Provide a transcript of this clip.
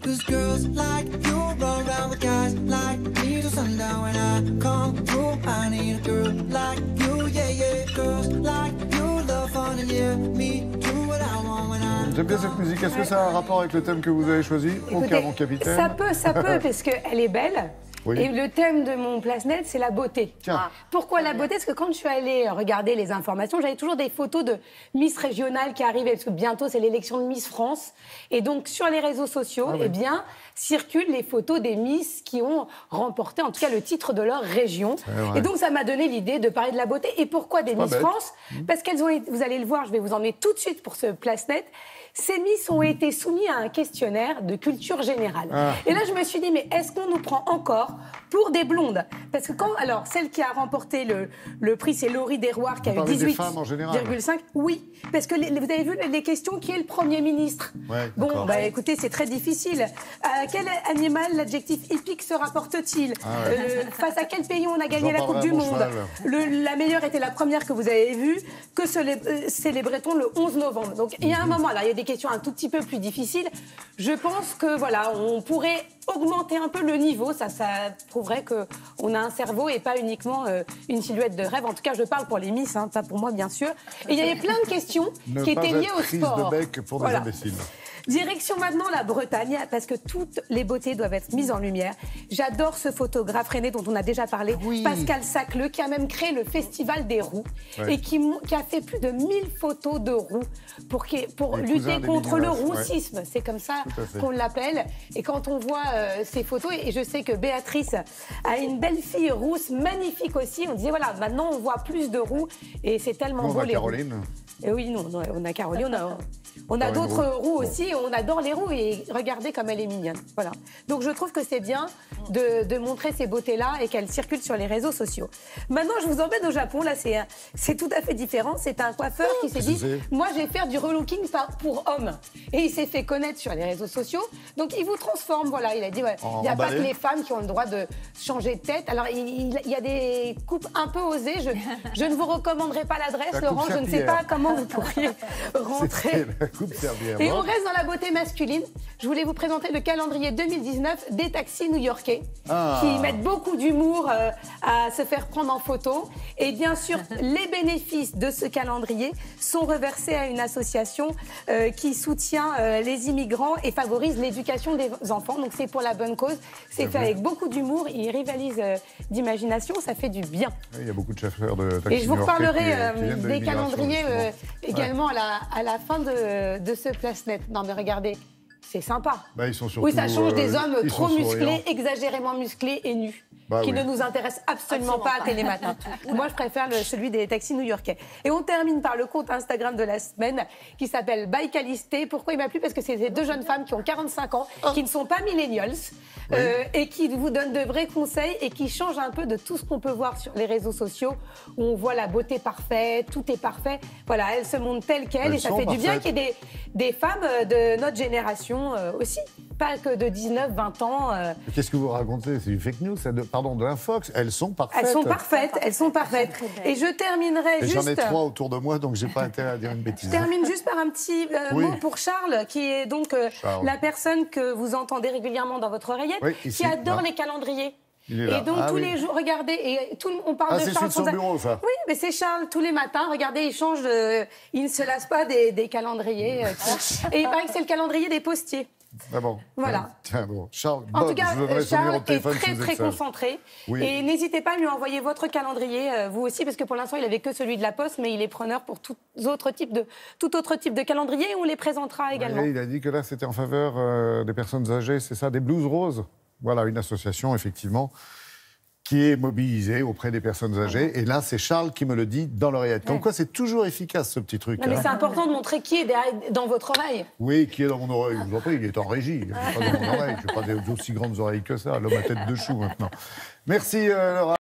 'Cause girls like you run around with guys like me till sundown. When I come through, I need a girl like you, yeah, yeah. Girls like you love fun and yeah, me do what I want when I. J'aime bien cette musique. Est-ce que ça a un rapport avec le thème que vous avez choisi? Écoutez, Aucun, mon capitaine. Ça peut, parce qu'elle est belle. Oui. Et le thème de mon place-net, c'est la beauté. Tiens. Pourquoi la beauté? Parce que quand je suis allée regarder les informations, j'avais toujours des photos de Miss régionales qui arrivaient, parce que bientôt, c'est l'élection de Miss France. Et donc, sur les réseaux sociaux, eh bien, circulent les photos des Miss qui ont remporté, en tout cas, le titre de leur région. Et donc, ça m'a donné l'idée de parler de la beauté. Et pourquoi des Miss France? Parce qu'elles ont été, vous allez le voir, je vais vous emmener tout de suite pour ce place-net. Ces Miss ont été soumis à un questionnaire de culture générale. Et là, je me suis dit, mais est-ce qu'on nous prend encore pour des blondes? Parce que alors, celle qui a remporté le prix, c'est Laurie Derouard, qui a eu 18,5. Oui, parce que vous avez vu les questions, qui est le Premier ministre? Bon, bah écoutez, c'est très difficile. Quel animal l'adjectif hippique se rapporte-t-il? Face à quel pays on a gagné la Coupe du Monde? La meilleure était la première que vous avez vue. Que célébrait-on le 11 novembre? Donc, il y a un moment, là, il y a des questions un tout petit peu plus difficiles. Je pense que, voilà, on pourrait augmenter un peu le niveau. Ça prouverait qu'on a un cerveau et pas uniquement une silhouette de rêve. En tout cas, je parle pour les Miss, hein, pas pour moi, bien sûr. Et il y avait plein de questions qui étaient liées au sport. De bec pour des imbéciles. Direction maintenant la Bretagne, parce que toutes les beautés doivent être mises en lumière. J'adore ce photographe René dont on a déjà parlé, Pascal Sacleux, qui a même créé le Festival des roues et qui a fait plus de 1000 photos de roues pour lutter contre le roussisme. C'est comme ça qu'on l'appelle. Et quand on voit ces photos, et je sais que Béatrice a une belle fille rousse, magnifique aussi, on disait voilà, maintenant on voit plus de roues et c'est tellement beau les roues. Et oui, non, on a Caroline, on a d'autres roues aussi, on adore les roues et regardez comme elle est mignonne. Voilà. Donc je trouve que c'est bien de montrer ces beautés-là et qu'elles circulent sur les réseaux sociaux. Maintenant, je vous emmène au Japon, là c'est tout à fait différent. C'est un coiffeur qui s'est dit, moi je vais faire du relooking pour hommes. Et il s'est fait connaître sur les réseaux sociaux. Donc il vous transforme, voilà. Il a dit, il n'y a pas que les femmes qui ont le droit de changer de tête. Alors il y a des coupes un peu osées. Je ne vous recommanderai pas l'adresse, Laurent, je ne sais pas comment vous pourriez rentrer. Et on reste dans la beauté masculine. Je voulais vous présenter le calendrier 2019 des taxis new-yorkais qui mettent beaucoup d'humour à se faire prendre en photo. Et bien sûr, les bénéfices de ce calendrier sont reversés à une association qui soutient les immigrants et favorise l'éducation des enfants. Donc c'est pour la bonne cause. C'est fait avec beaucoup d'humour. Ils rivalisent d'imagination. Ça fait du bien. Il y a beaucoup de chauffeurs de taxis. Et je vous reparlerai des calendriers également à la fin de ce place-net. Non mais regardez, c'est sympa. Ils sont surtout, oui, ça change des hommes trop musclés, exagérément musclés et nus, qui ne nous intéressent absolument pas à Télématin. Moi, je préfère celui des taxis new-yorkais. Et on termine par le compte Instagram de la semaine qui s'appelle Baïkalisté. Pourquoi il m'a plu? Parce que c'est ces deux jeunes femmes qui ont 45 ans, qui ne sont pas millennials, et qui vous donnent de vrais conseils et qui changent un peu de tout ce qu'on peut voir sur les réseaux sociaux où on voit la beauté parfaite, tout est parfait. Voilà, elles se montrent telles quelles et ça fait du bien qu'il y ait des femmes de notre génération aussi, pas que de 19, 20 ans. Qu'est-ce que vous racontez? C'est du fake news, pardon, de l'infox. Elles sont parfaites. Elles sont parfaites. Et je terminerai juste... J'en ai 3 autour de moi, donc j'ai pas intérêt à dire une bêtise. Je termine juste par un petit mot pour Charles, qui est donc la personne que vous entendez régulièrement dans votre oreillette, qui adore les calendriers. Et donc tous les jours, regardez, on parle de Charles. C'est son bureau, ça. Oui, mais c'est Charles tous les matins. Regardez, il ne se lasse pas des calendriers. Et il paraît que c'est le calendrier des postiers. Ah bon. Voilà. Tiens, bon. Charles, en tout cas, Charles est très très concentré. Et n'hésitez pas à lui envoyer votre calendrier, vous aussi, parce que pour l'instant, il n'avait que celui de la Poste, mais il est preneur pour tout autre type de calendrier et on les présentera également. Il a dit que là, c'était en faveur des personnes âgées, c'est ça, des Blues Roses. Voilà, une association, effectivement, qui est mobilisée auprès des personnes âgées. Et là, c'est Charles qui me le dit dans l'oreillette. Comme quoi, c'est toujours efficace, ce petit truc. Non, mais c'est important de montrer qui est dans votre oreille. Oui, qui est dans mon oreille. Je vous en prie, il est en régie. Il n'est pas dans mon oreille. Je n'ai pas d'aussi grandes oreilles que ça. L'homme à tête de chou, maintenant. Merci, Laura.